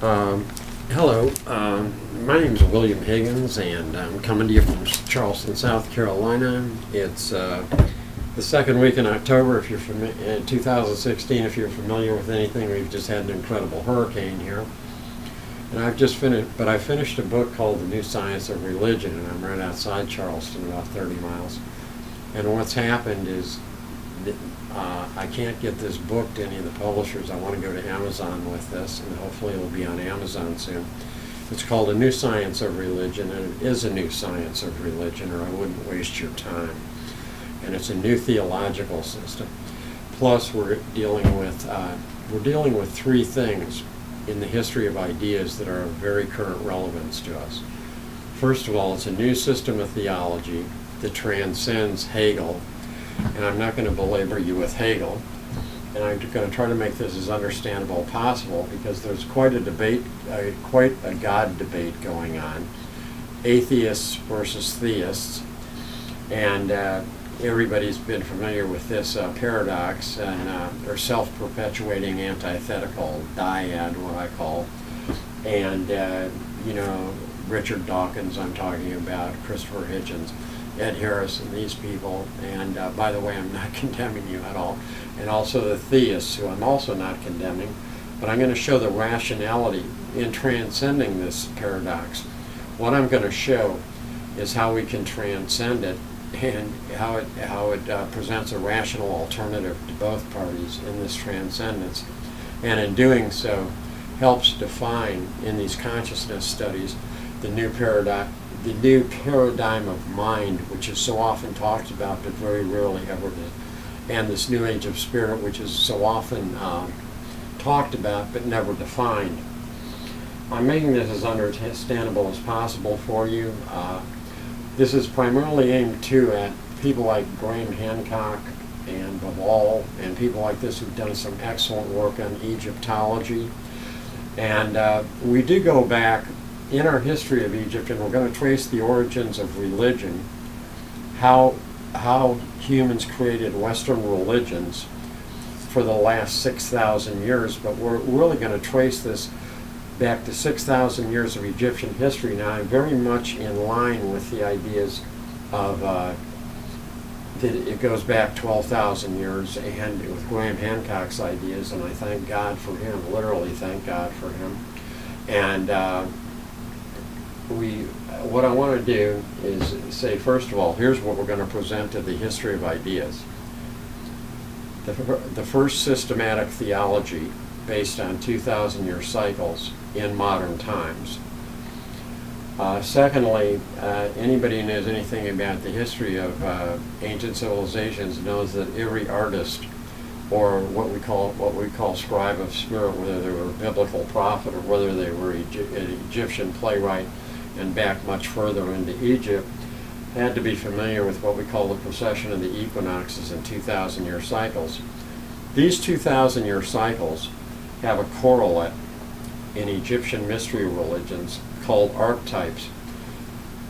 Um, Hello, my name is William Higgins, and I'm coming to you from Charleston, South Carolina. It's the second week in October, if you're in 2016. If you're familiar with anything, we've just had an incredible hurricane here. And I've just finished, but I finished a book called The New Science of Religion, and I'm right outside Charleston, about 30 miles. And what's happened is I can't get this book to any of the publishers. I want to go to Amazon with this, and hopefully it'll be on Amazon soon. It's called A New Science of Religion, and it is a new science of religion, or I wouldn't waste your time. And it's a new theological system. Plus, we're dealing with three things in the history of ideas that are of very current relevance to us. First of all, it's a new system of theology that transcends Hegel. And I'm not going to belabor you with Hegel, and I'm going to try to make this as understandable as possible, because there's quite a debate, quite a God debate going on, atheists versus theists, and everybody's been familiar with this paradox, and or self-perpetuating antithetical dyad, what I call, and Richard Dawkins I'm talking about, Christopher Hitchens, Ed Harris, and these people, and by the way, I'm not condemning you at all, and also the theists, who I'm also not condemning, but I'm going to show the rationality in transcending this paradox. What I'm going to show is how we can transcend it, and how it presents a rational alternative to both parties in this transcendence, and in doing so helps define in these consciousness studies the new paradigm of mind, which is so often talked about but very rarely ever did, and this new age of spirit, which is so often talked about but never defined. I'm making this as understandable as possible for you. This is primarily aimed too at people like Graham Hancock and Babal and people like this who've done some excellent work on Egyptology. And we do go back in our history of Egypt, and we're going to trace the origins of religion, how humans created Western religions for the last 6,000 years, but we're really going to trace this back to 6,000 years of Egyptian history. Now, I'm very much in line with the ideas of that it goes back 12,000 years, and with Graham Hancock's ideas, and I thank God for him, literally thank God for him. And what I want to do is say, first of all, here's what we're going to present to the history of ideas. The first systematic theology based on 2,000-year cycles in modern times. Secondly, anybody who knows anything about the history of ancient civilizations knows that every artist, or what we call scribe of spirit, whether they were a biblical prophet or whether they were an Egyptian playwright, and back much further into Egypt, had to be familiar with what we call the precession of the equinoxes and 2,000-year cycles. These 2,000-year cycles have a correlate in Egyptian mystery religions called archetypes.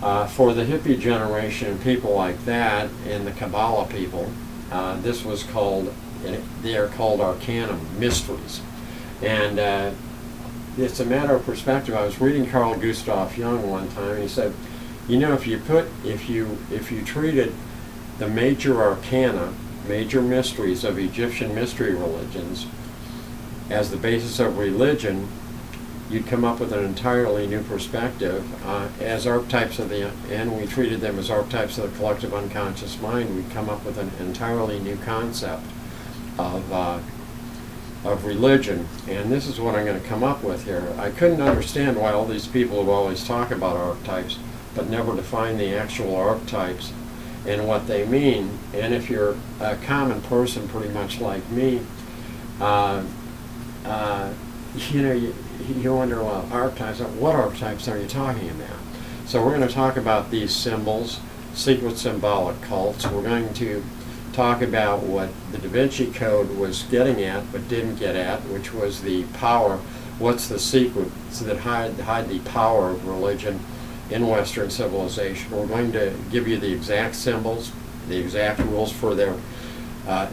For the hippie generation, people like that, and the Kabbalah people, this was called, they are called arcanum, mysteries. And it's a matter of perspective. I was reading Carl Gustav Jung one time, and he said, if you treated the major arcana, major mysteries of Egyptian mystery religions as the basis of religion, you'd come up with an entirely new perspective. As archetypes and we treated them as archetypes of the collective unconscious mind, we'd come up with an entirely new concept of religion. And this is what I'm going to come up with here. I couldn't understand why all these people who always talk about archetypes but never define the actual archetypes and what they mean. And if you're a common person pretty much like me, you wonder, well, archetypes, what archetypes are you talking about? So we're going to talk about these symbols, secret symbolic cults. We're going to talk about what the Da Vinci Code was getting at but didn't get at, which was the power. What's the secret that hide the power of religion in Western civilization? We're going to give you the exact symbols, the exact rules for their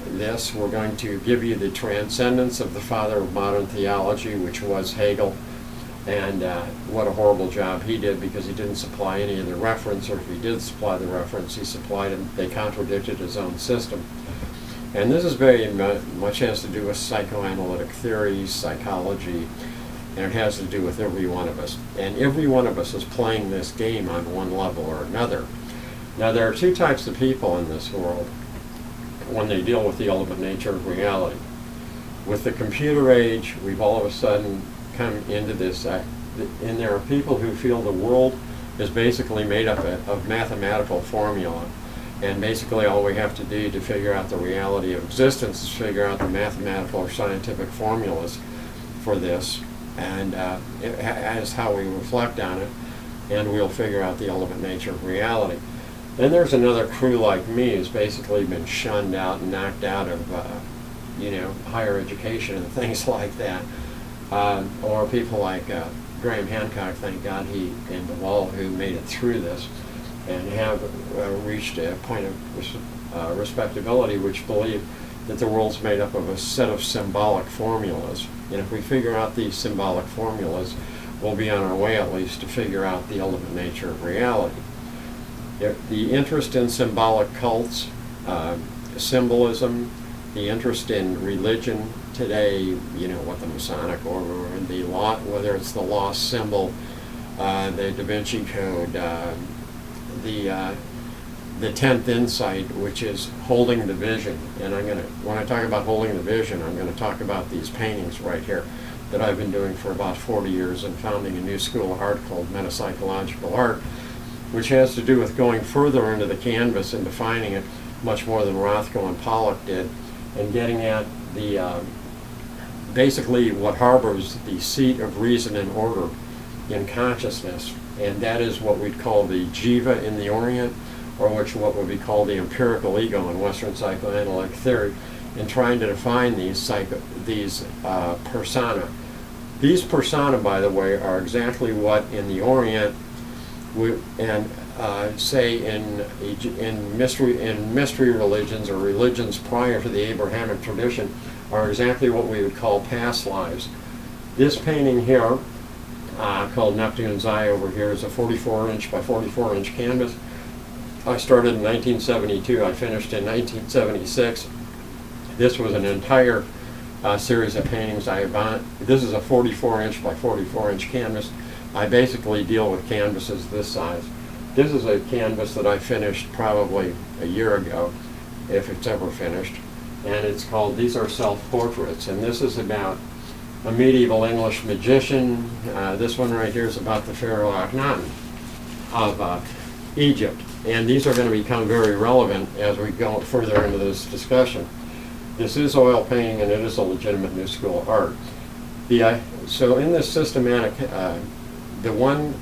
this. We're going to give you the transcendence of the father of modern theology, which was Hegel. And what a horrible job he did, because he didn't supply any of the reference, or if he did supply the reference, he supplied them, they contradicted his own system. And this is very much has to do with psychoanalytic theories, psychology, and it has to do with every one of us. And every one of us is playing this game on one level or another. Now, there are two types of people in this world when they deal with the ultimate nature of reality. With the computer age, we've all of a sudden come into this, and there are people who feel the world is basically made up of mathematical formula, and basically all we have to do to figure out the reality of existence is figure out the mathematical or scientific formulas for this, and as how we reflect on it, and we'll figure out the ultimate nature of reality. Then there's another crew like me who's basically been shunned out and knocked out of higher education and things like that. Or people like Graham Hancock, thank God he and the Wall, who made it through this and have reached a point of respectability, which believe that the world's made up of a set of symbolic formulas. And if we figure out these symbolic formulas, we'll be on our way at least to figure out the ultimate nature of reality. The interest in symbolic cults, symbolism, the interest in religion today, what the Masonic order and the law, whether it's the lost symbol, the Da Vinci Code, the 10th insight, which is holding the vision. And when I talk about holding the vision, I'm going to talk about these paintings right here that I've been doing for about 40 years and founding a new school of art called Metapsychological Art, which has to do with going further into the canvas and defining it much more than Rothko and Pollock did, and getting at the basically what harbors the seat of reason and order in consciousness, and that is what we'd call the jiva in the Orient, or what would be called the empirical ego in Western psychoanalytic theory, and trying to define these persona. These persona, by the way, are exactly what in the Orient say in mystery religions or religions prior to the Abrahamic tradition are exactly what we would call past lives. This painting here, called Neptune's Eye over here, is a 44-inch by 44-inch canvas. I started in 1972. I finished in 1976. This was an entire series of paintings I have. This is a 44-inch by 44-inch canvas. I basically deal with canvases this size. This is a canvas that I finished probably a year ago, if it's ever finished, and it's called These Are Self-Portraits, and this is about a medieval English magician. This one right here is about the Pharaoh Akhenaten of Egypt, and these are going to become very relevant as we go further into this discussion. This is oil painting, and it is a legitimate new school of art. So in this systematic, the one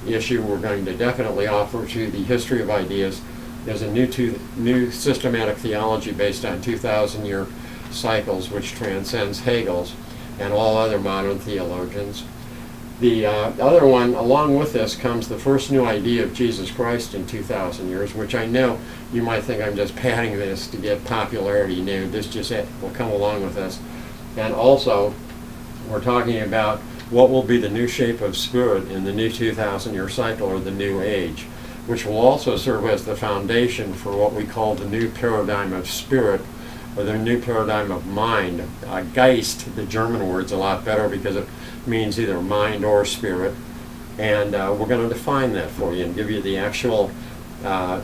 issue we're going to definitely offer to the history of ideas is a new systematic theology based on 2,000-year cycles, which transcends Hegel's and all other modern theologians. The other one, along with this, comes the first new idea of Jesus Christ in 2,000 years, which I know you might think I'm just padding this to get popularity. No, this just will come along with this. And also, we're talking about what will be the new shape of spirit in the new 2,000-year cycle, or the new age, which will also serve as the foundation for what we call the new paradigm of spirit, or the new paradigm of mind. Geist, the German word's a lot better because it means either mind or spirit, and we're going to define that for you and give you the actual, the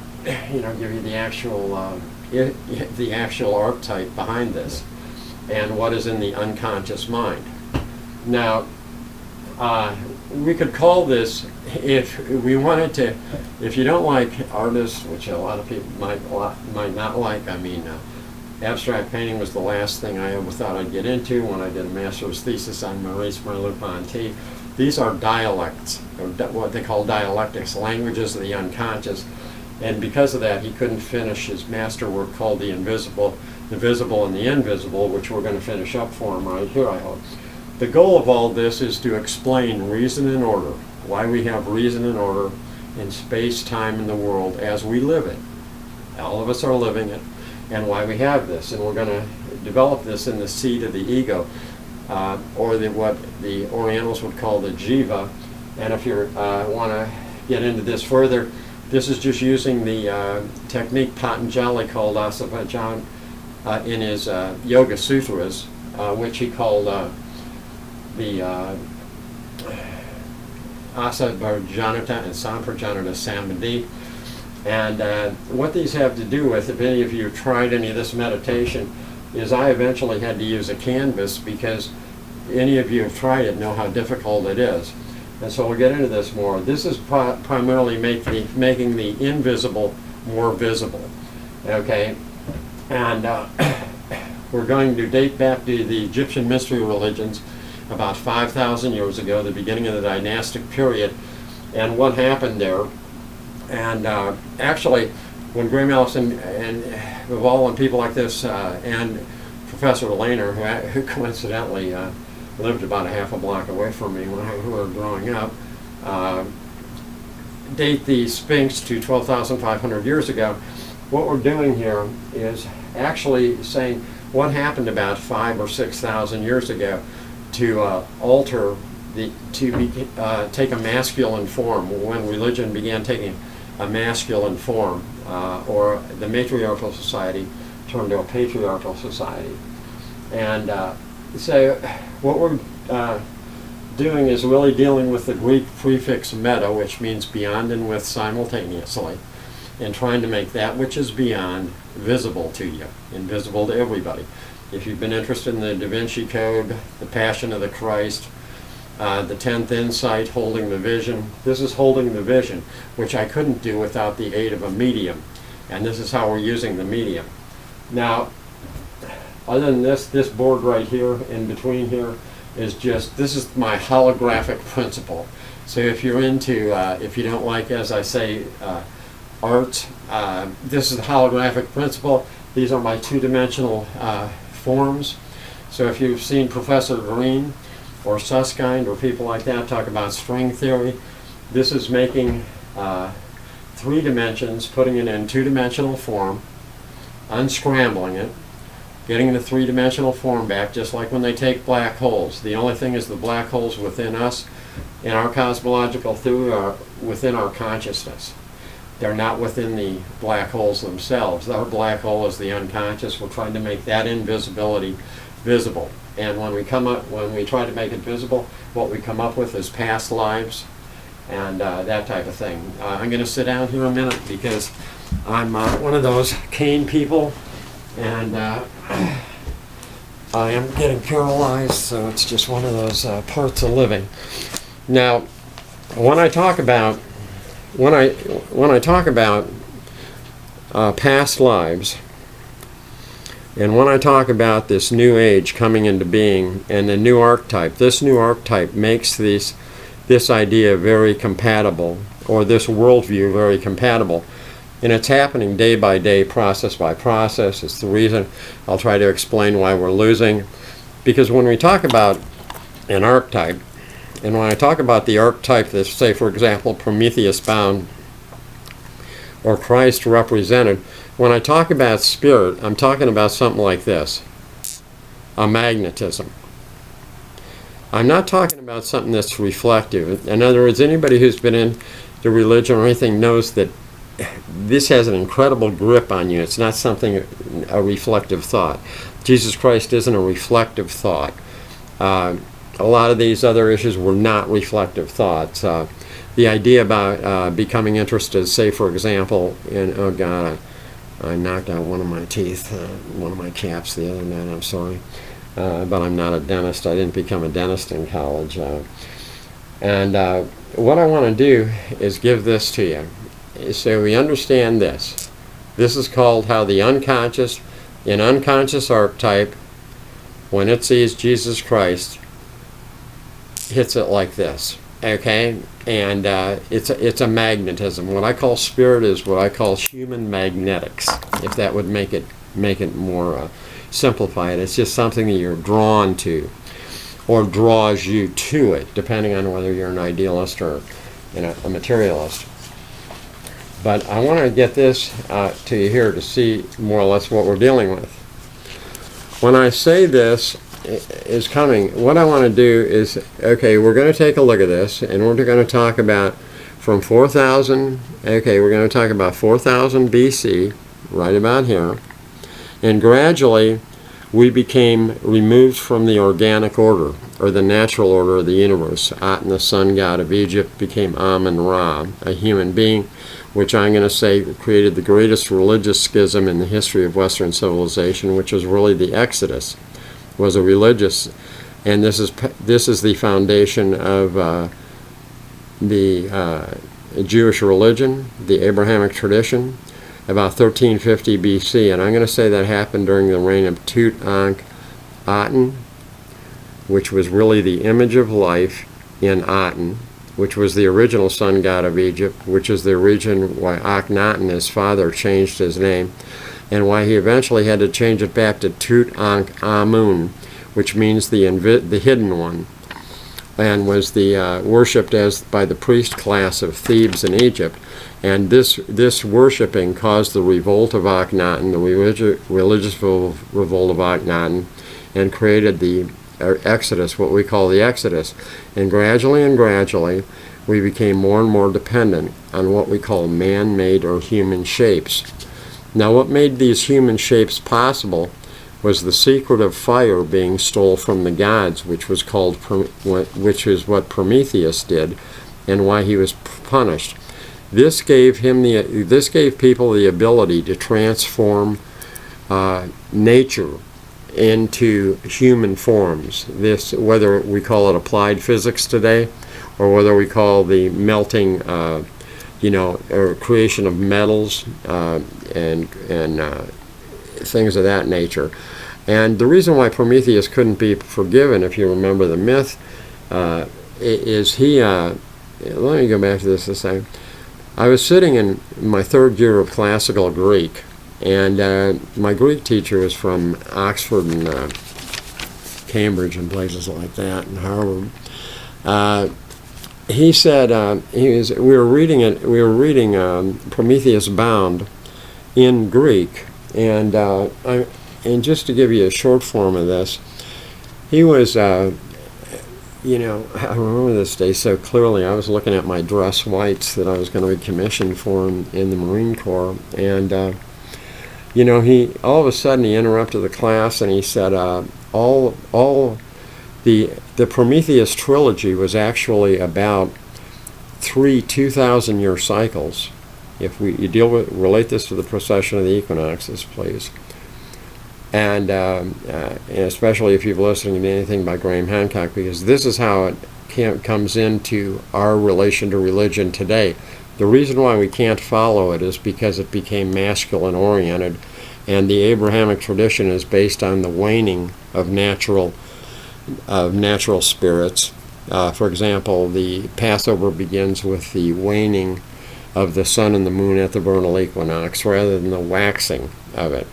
actual archetype behind this, and what is in the unconscious mind. Now, we could call this, if we wanted to, if you don't like artists, which a lot of people might not like, abstract painting was the last thing I ever thought I'd get into when I did a master's thesis on Merleau-Ponty. These are dialects, or what they call dialectics, languages of the unconscious, and because of that he couldn't finish his masterwork called The Invisible, the Visible and the Invisible, which we're going to finish up for him right here, I hope. The goal of all this is to explain reason and order, why we have reason and order in space, time, and the world as we live it. All of us are living it, and why we have this. And we're going to develop this in the seat of the ego. or what the Orientals would call the jiva. And if you want to get into this further, this is just using the technique Patanjali called Asavajana in his Yoga Sutras, which he called the Asavajjanata and Samprajanata Samadhi. And what these have to do with, if any of you have tried any of this meditation, is I eventually had to use a canvas because any of you have tried it know how difficult it is. And so we'll get into this more. This is primarily making the invisible more visible. Okay? And we're going to date back to the Egyptian mystery religions about 5,000 years ago, the beginning of the dynastic period, and what happened there. And actually, when Graham Hancock and Vival and people like this, and Professor Lehner, who coincidentally lived about a half a block away from me when we were growing up, date the Sphinx to 12,500 years ago, what we're doing here is actually saying what happened about 5,000 or 6,000 years ago to alter take a masculine form, when religion began taking a masculine form, or the matriarchal society turned to a patriarchal society. And so what we're doing is really dealing with the Greek prefix meta, which means beyond and with simultaneously, and trying to make that which is beyond visible to you, invisible to everybody. If you've been interested in the Da Vinci Code, the Passion of the Christ, the 10th insight, holding the vision, this is holding the vision, which I couldn't do without the aid of a medium. And this is how we're using the medium. Now, other than this board right here, in between here, is just, this is my holographic principle. So if you're into, if you don't like, as I say, art, this is the holographic principle. These are my two-dimensional forms. So if you've seen Professor Green or Susskind or people like that talk about string theory, this is making 3 dimensions, putting it in two-dimensional form, unscrambling it, getting the three-dimensional form back, just like when they take black holes. The only thing is the black holes within us, in our cosmological theory, are within our consciousness. They're not within the black holes themselves. Our black hole is the unconscious. We're trying to make that invisibility visible. And when we try to make it visible, what we come up with is past lives and that type of thing. I'm going to sit down here a minute because I'm one of those cane people, and I am getting paralyzed, so it's just one of those parts of living. Now, when I talk about past lives, and when I talk about this new age coming into being and the new archetype, this new archetype makes this idea very compatible, or this worldview very compatible. And it's happening day by day, process by process. It's the reason I'll try to explain why we're losing. Because when we talk about an archetype, and when I talk about the archetype that's, say, for example, Prometheus bound or Christ represented, when I talk about spirit, I'm talking about something like this, a magnetism. I'm not talking about something that's reflective. In other words, anybody who's been into religion or anything knows that this has an incredible grip on you. It's not something, a reflective thought. Jesus Christ isn't a reflective thought. A lot of these other issues were not reflective thoughts. The idea about becoming interested, say, for example, in, oh God, I knocked out one of my teeth, one of my caps the other night, I'm sorry. But I'm not a dentist. I didn't become a dentist in college. And what I want to do is give this to you, so we understand this. This is called how the unconscious, in unconscious archetype, when it sees Jesus Christ, hits it like this, okay? And it's a magnetism. What I call spirit is what I call human magnetics, if that would make it more simplified. It's just something that you're drawn to, or draws you to it, depending on whether you're an idealist or a materialist. But I want to get this to you here to see more or less what we're dealing with. When I say this, is coming. What I want to do is, okay, we're going to take a look at this, and we're going to talk about from 4,000, okay, we're going to talk about 4,000 BC, right about here, and gradually we became removed from the organic order, or the natural order of the universe. Aten, the sun god of Egypt, became Amun-Ra, a human being, which I'm going to say created the greatest religious schism in the history of Western civilization, which was really the Exodus, was a religious, and this is the foundation of the Jewish religion, the Abrahamic tradition, about 1350 BC, and I'm going to say that happened during the reign of Tutankhamun, which was really the image of life in Aten, which was the original sun god of Egypt, which is the reason why Akhenaten, his father, changed his name, and why he eventually had to change it back to Tutankhamun, which means the hidden one, and was worshipped as by the priest class of Thebes in Egypt. And this worshipping caused the revolt of Akhenaten, the religious revolt of Akhenaten, and created the Exodus, what we call the Exodus. And gradually, we became more and more dependent on what we call man-made or human shapes. Now, what made these human shapes possible was the secret of fire being stole from the gods, which is what Prometheus did, and why he was punished. This gave people the ability to transform nature into human forms. This, whether we call it applied physics today, or whether we call the melting, or creation of metals and things of that nature. And the reason why Prometheus couldn't be forgiven, if you remember the myth, is he. Let me go back to this a second. I was sitting in my third year of classical Greek, and my Greek teacher was from Oxford and Cambridge and places like that, and Harvard. He said we were reading Prometheus Bound in Greek, and just to give you a short form of this, he was. I remember this day so clearly. I was looking at my dress whites that I was going to be commissioned for in the Marine Corps, and he all of a sudden he interrupted the class and he said, all the Prometheus trilogy was actually about 3 2,000-year cycles. If you relate this to the precession of the Equinoxes, please. And especially if you've listened to anything by Graham Hancock, because this is how it comes into our relation to religion today. The reason why we can't follow it is because it became masculine-oriented, and the Abrahamic tradition is based on the waning of natural spirits. For example, the Passover begins with the waning of the sun and the moon at the vernal equinox, rather than the waxing of it.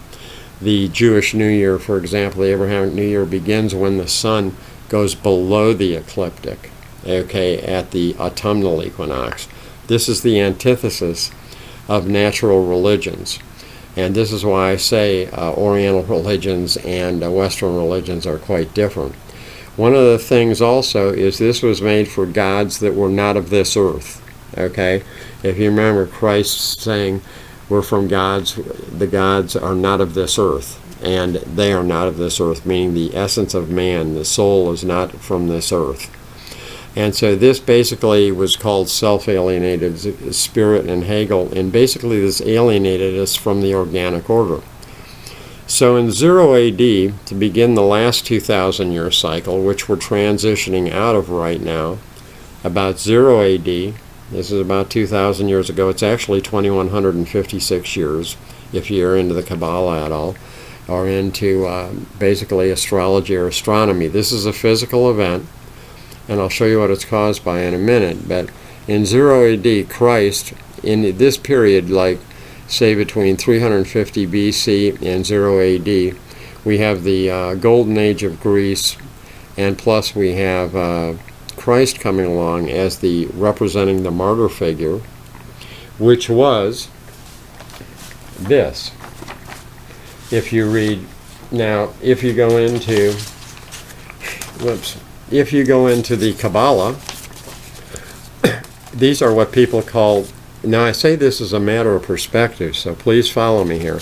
The Jewish New Year, for example, the Abrahamic New Year, begins when the sun goes below the ecliptic, at the autumnal equinox. This is the antithesis of natural religions. And this is why I say Oriental religions and Western religions are quite different. One of the things also is this was made for gods that were not of this earth. If you remember Christ saying, we're from gods, the gods are not of this earth, and they are not of this earth, meaning the essence of man, the soul, is not from this earth. And so this basically was called self-alienated spirit in Hegel, and basically this alienated us from the organic order. So in 0 AD, to begin the last 2,000-year cycle, which we're transitioning out of right now, about 0 AD, this is about 2,000 years ago. It's actually 2,156 years, if you're into the Kabbalah at all, or into basically astrology or astronomy. This is a physical event, and I'll show you what it's caused by in a minute. But in 0 AD, Christ, in this period, like, say, between 350 BC and 0 AD, we have the Golden Age of Greece, and plus we have Christ coming along as the representing the martyr figure, which was this. If you read now, if you go into whoops, if you go into the Kabbalah, these are what people call, now I say this as a matter of perspective, so please follow me here.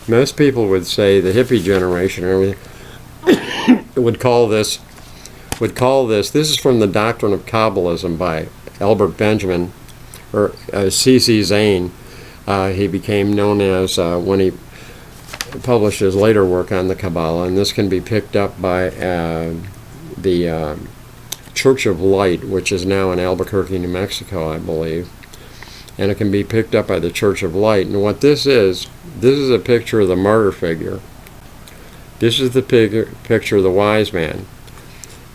Most people would say, the hippie generation and everything, would call this, this is from the Doctrine of Kabbalism by Albert Benjamin, or C.C. Zane. He became known as, when he published his later work on the Kabbalah, and this can be picked up by the Church of Light, which is now in Albuquerque, New Mexico, I believe. And it can be picked up by the Church of Light. And what this is a picture of the martyr figure. This is the picture of the wise man.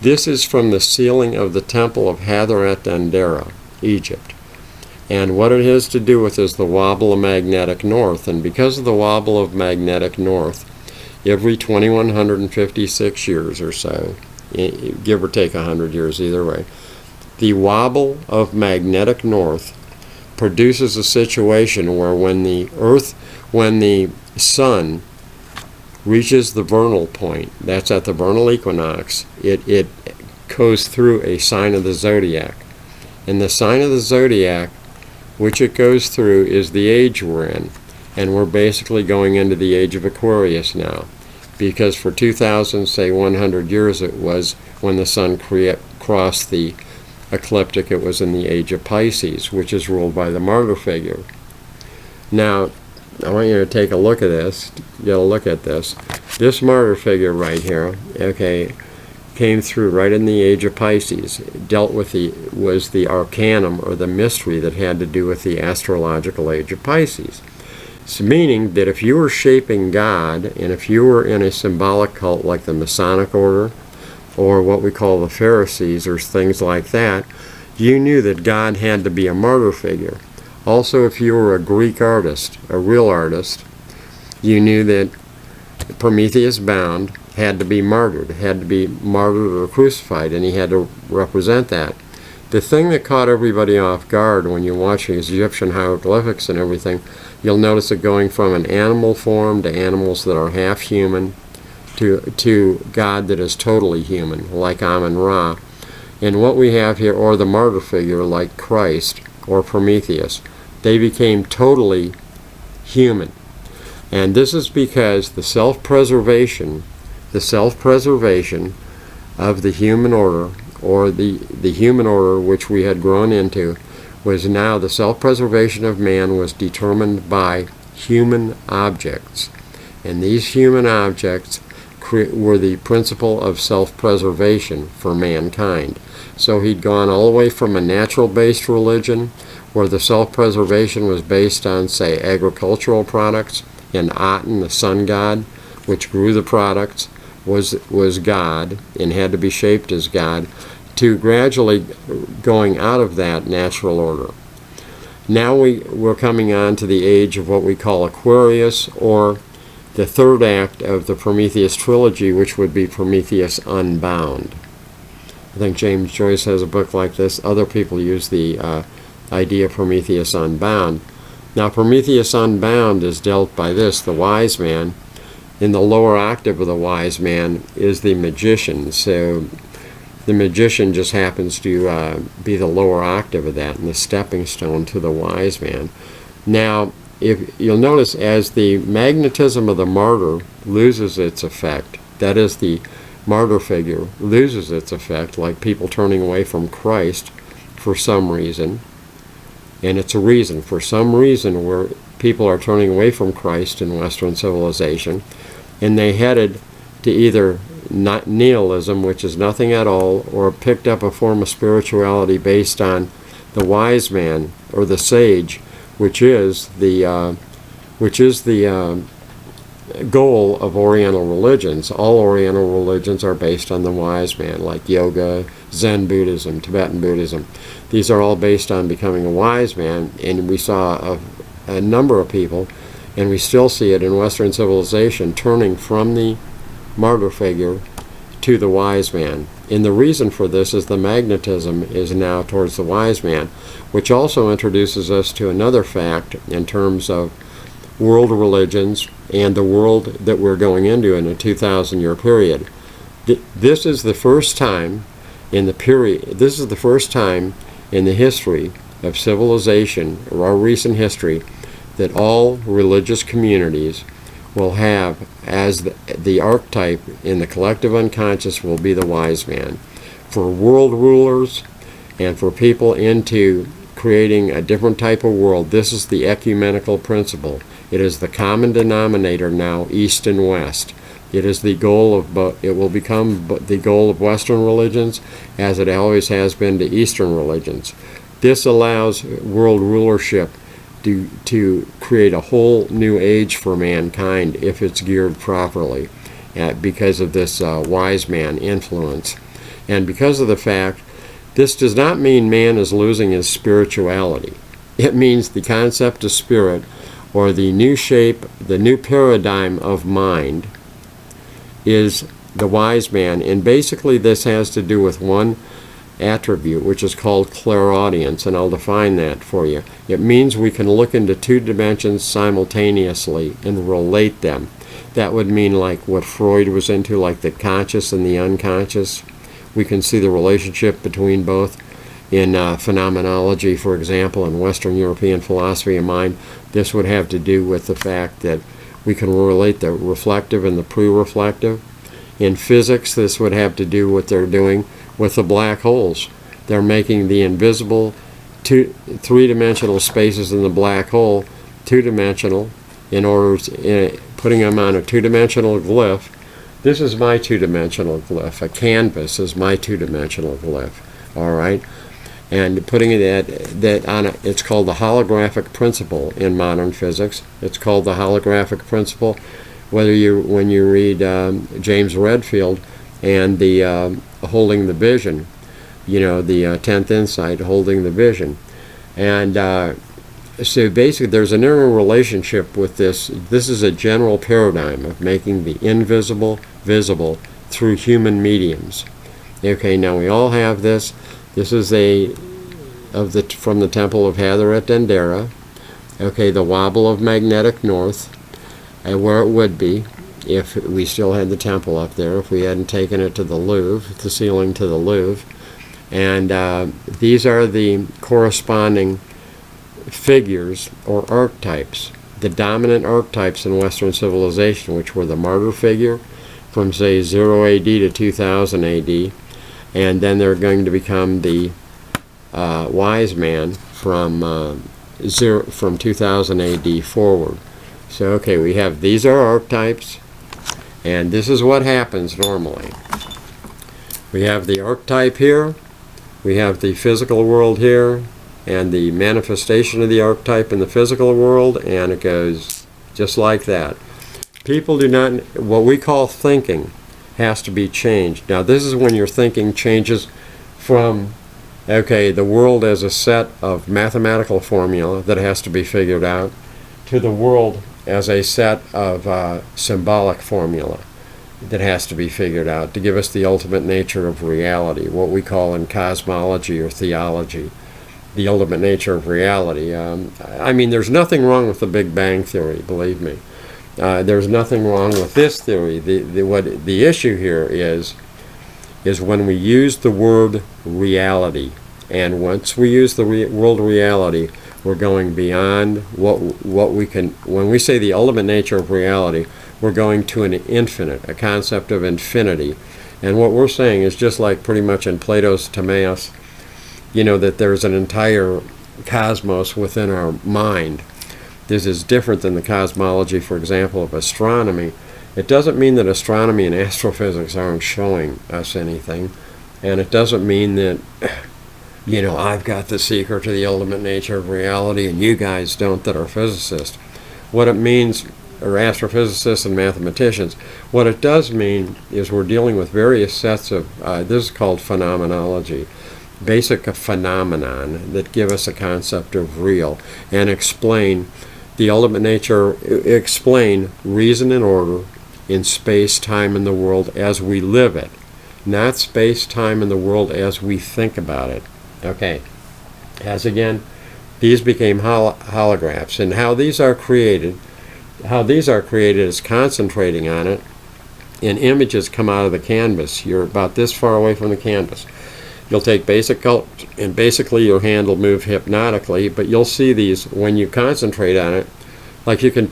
This is from the ceiling of the temple of Hathor-et-Dendera, Egypt. And what it has to do with is the wobble of magnetic north. And because of the wobble of magnetic north, every 2156 years or so, give or take 100 years either way, the wobble of magnetic north produces a situation where when the sun reaches the vernal point, that's at the vernal equinox, it goes through a sign of the zodiac. And the sign of the zodiac, which it goes through, is the age we're in. And we're basically going into the age of Aquarius now. Because for 100 years it was when the sun crossed the ecliptic, it was in the age of Pisces, which is ruled by the martyr figure. Now, I want you to take a look at this, get a look at this. This martyr figure right here, okay, came through right in the age of Pisces. It dealt with was the arcanum, or the mystery that had to do with the astrological age of Pisces. So meaning that if you were shaping God, and if you were in a symbolic cult like the Masonic order, or what we call the Pharisees, or things like that, you knew that God had to be a martyr figure. Also, if you were a Greek artist, a real artist, you knew that Prometheus bound had to be martyred, or crucified, and he had to represent that. The thing that caught everybody off guard when you're watching Egyptian hieroglyphics and everything, you'll notice it going from an animal form to animals that are half human to God that is totally human, like Amun-Ra. And what we have here, or the martyr figure like Christ or Prometheus, they became totally human. And this is because the self-preservation of the human order, or the human order which we had grown into, was now the self-preservation of man was determined by human objects. And these human objects were the principle of self-preservation for mankind. So he'd gone all the way from a natural-based religion, where the self-preservation was based on, say, agricultural products, and Aten, the sun god, which grew the products, was God and had to be shaped as God, to gradually going out of that natural order. Now we're coming on to the age of what we call Aquarius, or the third act of the Prometheus trilogy, which would be Prometheus Unbound. I think James Joyce has a book like this. Other people use the idea of Prometheus Unbound. Now, Prometheus Unbound is dealt by this, the wise man. In the lower octave of the wise man is the magician. So the magician just happens to be the lower octave of that, and the stepping stone to the wise man. Now, if you'll notice, as the magnetism of the martyr loses its effect, that is, the martyr figure loses its effect, like people turning away from Christ for some reason, and it's a reason, for some reason, where people are turning away from Christ in Western civilization, and they headed to either nihilism, which is nothing at all, or picked up a form of spirituality based on the wise man, or the sage, which is the goal of Oriental religions. All Oriental religions are based on the wise man, like yoga, Zen Buddhism, Tibetan Buddhism. These are all based on becoming a wise man, and we saw a number of people, and we still see it in Western civilization, turning from the martyr figure to the wise man. And the reason for this is the magnetism is now towards the wise man, which also introduces us to another fact in terms of world religions and the world that we're going into in a 2,000-year period. This is the first time in the period, this is the first time in the history of civilization, or our recent history, that all religious communities will have as the archetype in the collective unconscious will be the wise man. For world rulers and for people into creating a different type of world, this is the ecumenical principle. It is the common denominator now, East and West. It is the goal of, it will become the goal of Western religions, as it always has been to Eastern religions. This allows world rulership to create a whole new age for mankind if it's geared properly, because of this wise man influence. And because of the fact, this does not mean man is losing his spirituality. It means the concept of spirit, or the new shape, the new paradigm of mind, is the wise man. And basically this has to do with one attribute, which is called clairaudience, and I'll define that for you. It means we can look into two dimensions simultaneously and relate them. That would mean like what Freud was into, like the conscious and the unconscious. We can see the relationship between both in phenomenology, for example, in Western European philosophy of mind. This would have to do with the fact that we can relate the reflective and the pre-reflective. In physics, this would have to do what they're doing with the black holes. They're making the invisible three-dimensional spaces in the black hole two-dimensional, in order to, putting them on a two-dimensional glyph. This is my two-dimensional glyph. A canvas is my two-dimensional glyph. All right, and putting that on it's called the holographic principle in modern physics. It's called the holographic principle. When you read James Redfield and the holding the vision, the 10th insight, holding the vision, and so basically there's an interrelationship with this. This is a general paradigm of making the invisible visible through human mediums. Okay, now we all have this. This is from the Temple of Hathor at Dendera. Okay, the wobble of magnetic north, and where it would be if we still had the temple up there, if we hadn't taken it to the Louvre, the ceiling to the Louvre. And these are the corresponding figures or archetypes, the dominant archetypes in Western civilization, which were the martyr figure from, say, 0 AD to 2000 AD, and then they're going to become the wise man from 2000 AD forward. So, okay, we have, these are archetypes, and this is what happens normally. We have the archetype here, we have the physical world here, and the manifestation of the archetype in the physical world, and it goes just like that. People do not, what we call thinking has to be changed. Now this is when your thinking changes from, okay, the world as a set of mathematical formula that has to be figured out, to the world as a set of symbolic formula that has to be figured out to give us the ultimate nature of reality, what we call in cosmology or theology, the ultimate nature of reality. I mean, there's nothing wrong with the Big Bang Theory, believe me. There's nothing wrong with this theory. The issue here is when we use the word reality, and once we use the word reality, we're going beyond what we can. When we say the ultimate nature of reality, we're going to an infinite, a concept of infinity. And what we're saying is just like pretty much in Plato's Timaeus, that there's an entire cosmos within our mind. This is different than the cosmology, for example, of astronomy. It doesn't mean that astronomy and astrophysics aren't showing us anything, and it doesn't mean that, I've got the secret to the ultimate nature of reality and you guys don't that are physicists. What it means, or astrophysicists and mathematicians, what it does mean is we're dealing with various sets of, this is called phenomenology, basic phenomenon that give us a concept of real and explain the ultimate nature, explain reason and order in space, time, and the world as we live it, not space, time, and the world as we think about it. Okay, as again, these became holographs, and how these are created is concentrating on it and images come out of the canvas. You're about this far away from the canvas. You'll take basic colors, and basically your hand will move hypnotically, but you'll see these when you concentrate on it. Like you can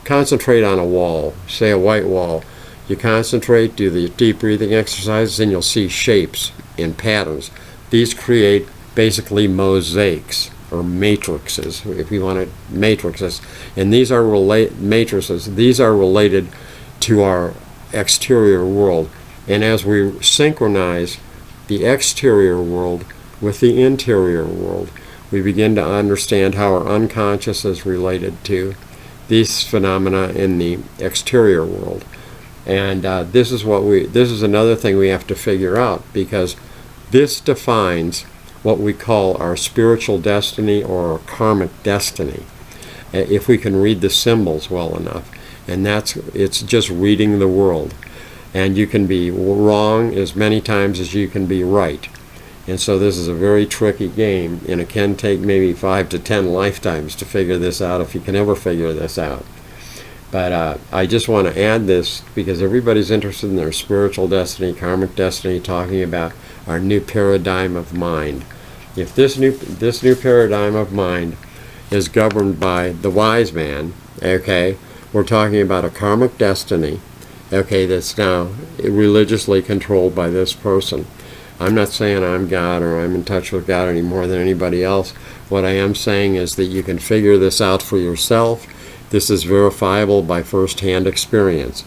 concentrate on a wall, say a white wall. You concentrate, do the deep breathing exercises, and you'll see shapes and patterns. These create basically mosaics or matrices, if you want to, matrices. And these are matrices. These are related to our exterior world. And as we synchronize the exterior world with the interior world, we begin to understand how our unconscious is related to these phenomena in the exterior world. And this is another thing we have to figure out, because this defines what we call our spiritual destiny or our karmic destiny, if we can read the symbols well enough. And it's just reading the world. And you can be wrong as many times as you can be right. And so this is a very tricky game, and it can take maybe 5 to 10 lifetimes to figure this out, if you can ever figure this out. But I just want to add this because everybody's interested in their spiritual destiny, karmic destiny, talking about our new paradigm of mind. If this new paradigm of mind is governed by the wise man, okay, we're talking about a karmic destiny, okay, that's now religiously controlled by this person. I'm not saying I'm God or I'm in touch with God any more than anybody else. What I am saying is that you can figure this out for yourself. This is verifiable by first-hand experience.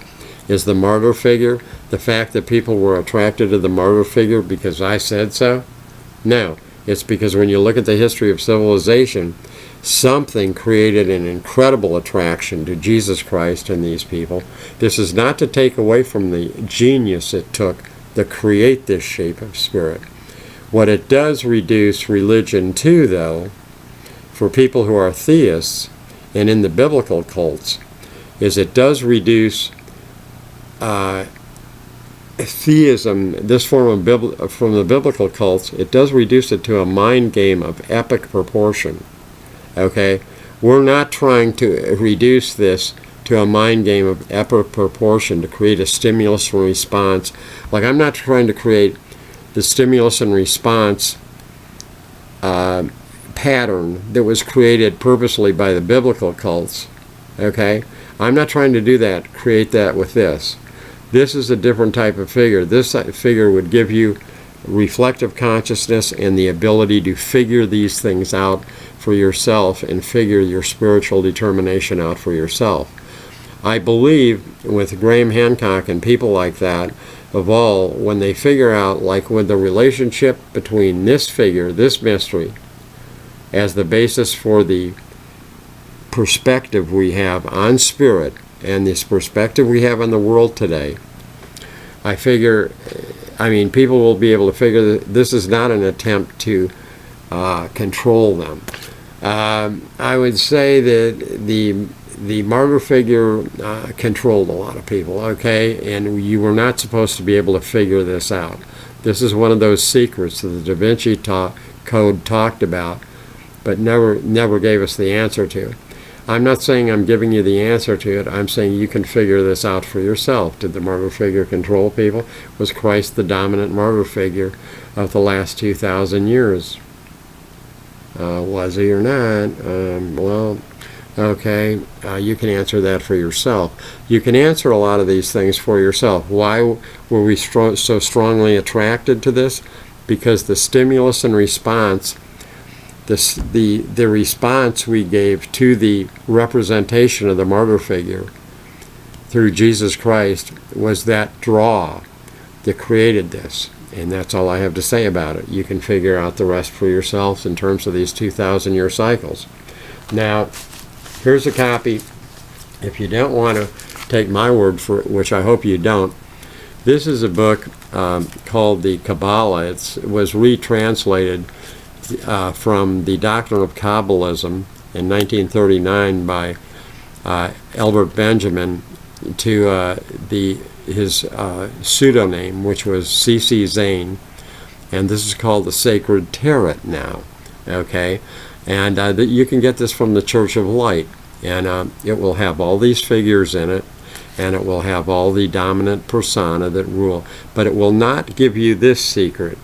Is the martyr figure the fact that people were attracted to the martyr figure because I said so? No. It's because when you look at the history of civilization, something created an incredible attraction to Jesus Christ and these people. This is not to take away from the genius it took to create this shape of spirit. What it does reduce religion to, though, for people who are theists and in the biblical cults, is it does reduce theism, this form of from the biblical cults, it does reduce it to a mind game of epic proportion. Okay? We're not trying to reduce this to a mind game of epic proportion to create a stimulus and response. Like, I'm not trying to create the stimulus and response pattern that was created purposely by the biblical cults. Okay? I'm not trying to do that, create that with this. This is a different type of figure. This figure would give you reflective consciousness and the ability to figure these things out for yourself and figure your spiritual determination out for yourself. I believe with Graham Hancock and people like that, of all, when they figure out, like with the relationship between this figure, this mystery, as the basis for the perspective we have on spirit and this perspective we have on the world today, I figure, people will be able to figure that this is not an attempt to control them. I would say that the martyr figure controlled a lot of people, okay? And you were not supposed to be able to figure this out. This is one of those secrets that the Da Vinci Code talked about, but never gave us the answer to. I'm not saying I'm giving you the answer to it. I'm saying you can figure this out for yourself. Did the martyr figure control people? Was Christ the dominant martyr figure of the last 2,000 years? Was he or not? Well, okay, you can answer that for yourself. You can answer a lot of these things for yourself. Why were we so strongly attracted to this? Because the stimulus and response, the response we gave to the representation of the martyr figure through Jesus Christ was that draw that created this. And that's all I have to say about it. You can figure out the rest for yourselves in terms of these 2,000-year cycles. Now, here's a copy. If you don't want to take my word for it, which I hope you don't, this is a book called The Kabbalah. It was retranslated from the Doctrine of Kabbalism in 1939 by Albert Benjamin to his pseudonym, which was C.C. Zane, and this is called the Sacred Tarot now, okay? And you can get this from the Church of Light, and it will have all these figures in it, and it will have all the dominant persona that rule. But it will not give you this secret.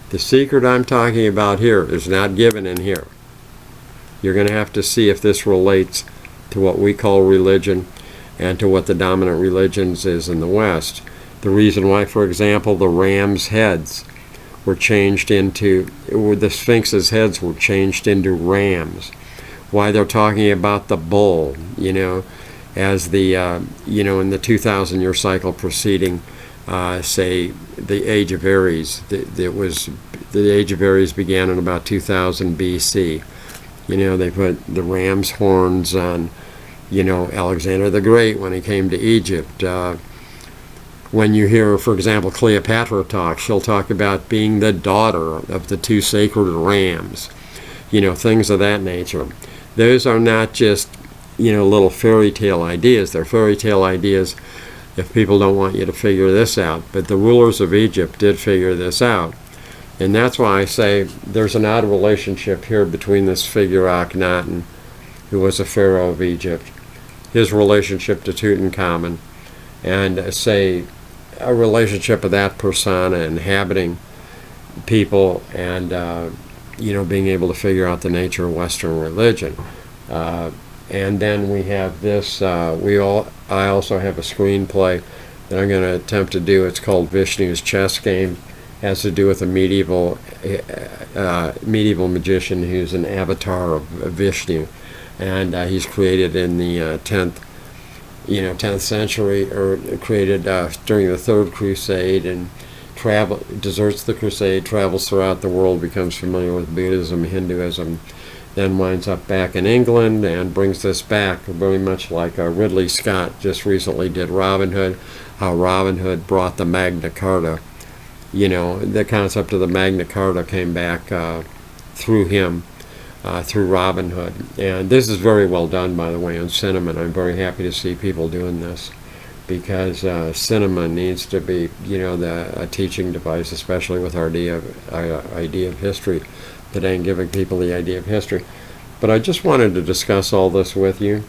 The secret I'm talking about here is not given in here. You're going to have to see if this relates to what we call religion and to what the dominant religions is in the West. The reason why, for example, the ram's heads were changed into, the Sphinx's heads were changed into rams. Why they're talking about the bull, as the, in the 2,000-year cycle preceding, say, the Age of Aries. The Age of Aries began in about 2000 BC. They put the ram's horns on, Alexander the Great when he came to Egypt. When you hear, for example, Cleopatra talk, she'll talk about being the daughter of the two sacred rams, things of that nature. Those are not just, little fairy tale ideas. They're fairy tale ideas if people don't want you to figure this out. But the rulers of Egypt did figure this out. And that's why I say there's an odd relationship here between this figure Akhenaten, who was a pharaoh of Egypt, his relationship to Tutankhamun, and say a relationship of that persona inhabiting people and being able to figure out the nature of Western religion. And then we have this. I also have a screenplay that I'm going to attempt to do. It's called Vishnu's Chess Game. It has to do with a medieval magician who's an avatar of Vishnu, and he's created in the 10th century, or created during the Third Crusade, and deserts the crusade, travels throughout the world, becomes familiar with Buddhism, Hinduism, then winds up back in England and brings this back, very much like Ridley Scott just recently did Robin Hood, how Robin Hood brought the Magna Carta. The concept of the Magna Carta came back through him, through Robin Hood. And this is very well done, by the way, in cinema. I'm very happy to see people doing this, because cinema needs to be, a teaching device, especially with our idea of history today, and giving people the idea of history. But I just wanted to discuss all this with you.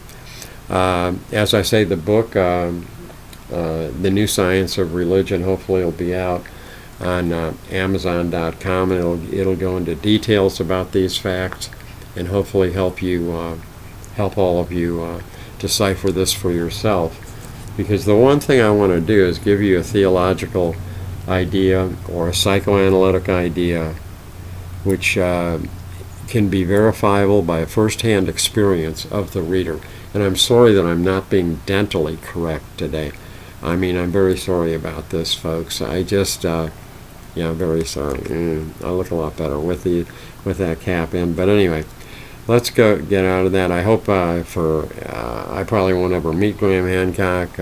As I say, the book, The New Science of Religion, hopefully will be out on Amazon.com, and it'll go into details about these facts, and hopefully help all of you decipher this for yourself. Because the one thing I want to do is give you a theological idea or a psychoanalytic idea which can be verifiable by a first-hand experience of the reader. And I'm sorry that I'm not being dentally correct today. I mean, I'm very sorry about this, folks. I just, I'm very sorry. I look a lot better with that cap in. But anyway, let's get out of that. I hope I probably won't ever meet Graham Hancock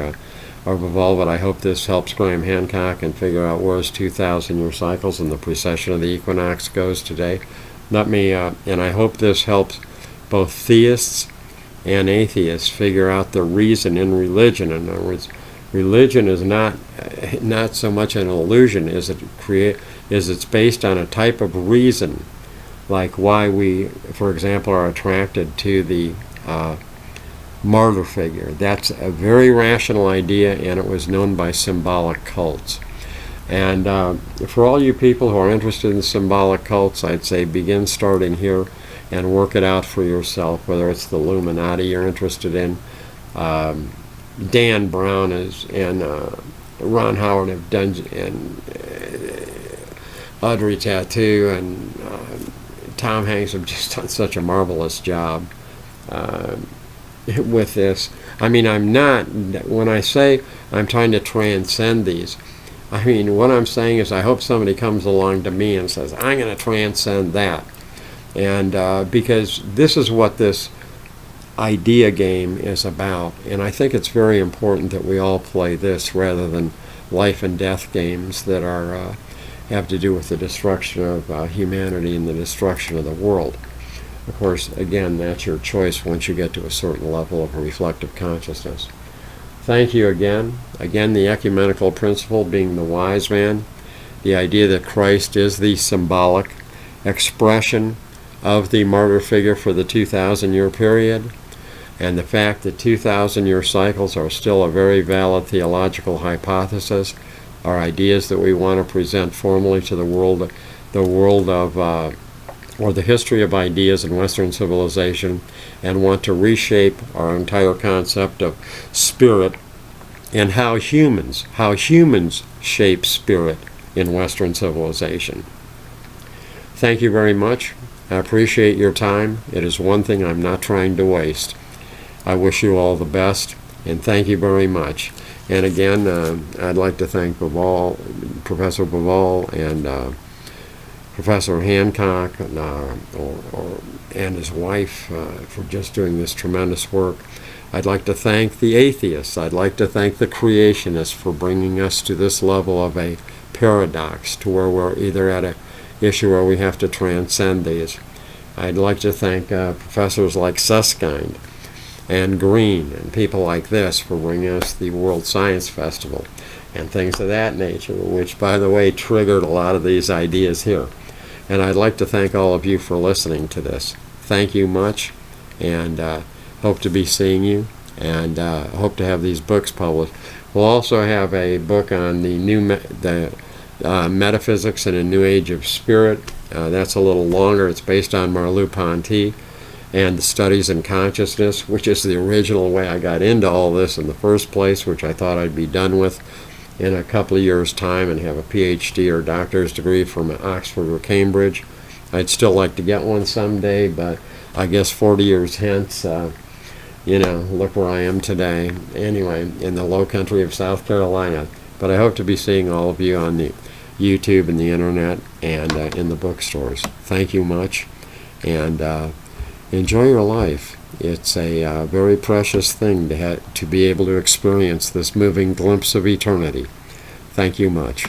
or evolve it. I hope this helps Graham Hancock and figure out where his 2,000-year cycles and the precession of the equinox goes today. And I hope this helps both theists and atheists figure out the reason in religion. In other words, religion is not so much an illusion as it's based on a type of reason, like why we, for example, are attracted to the martyr figure. That's a very rational idea, and it was known by symbolic cults. And for all you people who are interested in symbolic cults, I'd say begin starting here and work it out for yourself, whether it's the Illuminati you're interested in. Dan Brown and Ron Howard have done, and Audrey Tattoo and Tom Hanks have just done such a marvelous job with this. I mean, when I say I'm trying to transcend these, I mean, what I'm saying is I hope somebody comes along to me and says, I'm going to transcend that. And because this is what this idea game is about. And I think it's very important that we all play this rather than life and death games that have to do with the destruction of humanity and the destruction of the world. Of course, again, that's your choice once you get to a certain level of reflective consciousness. Thank you again. Again, the ecumenical principle being the wise man, the idea that Christ is the symbolic expression of the martyr figure for the 2,000-year period. And the fact that 2,000-year cycles are still a very valid theological hypothesis are ideas that we want to present formally to the world of, or the history of ideas in Western civilization, and want to reshape our entire concept of spirit and how humans shape spirit in Western civilization. Thank you very much. I appreciate your time. It is one thing I'm not trying to waste. I wish you all the best, and thank you very much. And again, I'd like to thank Professor Bavall and Professor Hancock and his wife for just doing this tremendous work. I'd like to thank the atheists. I'd like to thank the creationists for bringing us to this level of a paradox, to where we're either at an issue where we have to transcend these. I'd like to thank professors like Susskind and Green and people like this for bringing us the World Science Festival and things of that nature, which, by the way, triggered a lot of these ideas here. And I'd like to thank all of you for listening to this. Thank you much, and hope to be seeing you, and hope to have these books published. We'll also have a book on the metaphysics in a new age of spirit. That's a little longer. It's based on Merleau-Ponty and the studies in consciousness, which is the original way I got into all this in the first place, which I thought I'd be done with in a couple of years' time and have a PhD or doctor's degree from Oxford or Cambridge. I'd still like to get one someday, but I guess 40 years hence, look where I am today. Anyway, in the low country of South Carolina. But I hope to be seeing all of you on the YouTube and the internet and in the bookstores. Thank you much, and enjoy your life. It's a very precious thing to be able to experience this moving glimpse of eternity. Thank you much.